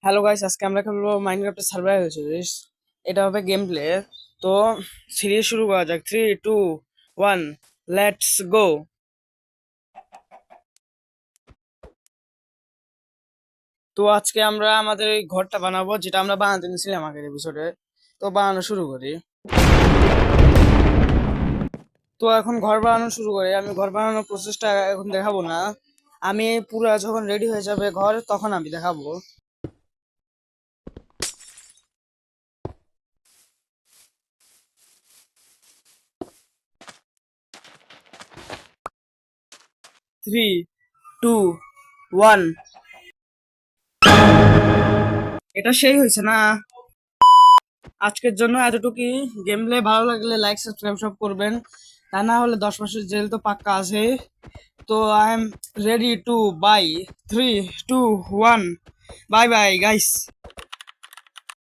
Hello guys, আজকে আমরা খেলবো মাইনক্রাফটের সার্ভাইভাল সিরিজ। এটা হবে গেম প্লে। তো সিরিজ শুরু করা যাক। 3, 2, 1, লেটস গো। তো আজকে আমরা আমাদের এই ঘরটা বানাবো, যেটা আমরা বানাতে নিয়েছিলাম আগের এপিসোডে। তো বানানো শুরু করি। তো এখন ঘর বানানো শুরু করি। আমি ঘর বানানোর প্রসেসটা এখন দেখাবো না, আমি পুরা যখন রেডি হয়ে যাবে ঘর তখন আমি দেখাবো। Three, two, one. এটা সেই হয়েছে না? আজকের জন্য এতটুকুই। গেম প্লে ভালো লাগলে লাইক সাবস্ক্রাইব সব করবেন, তা না হলে 10 মাসের জেল তো পাক্কা আছে। তো I am ready to bye. 3, 2, 1, bye bye guys.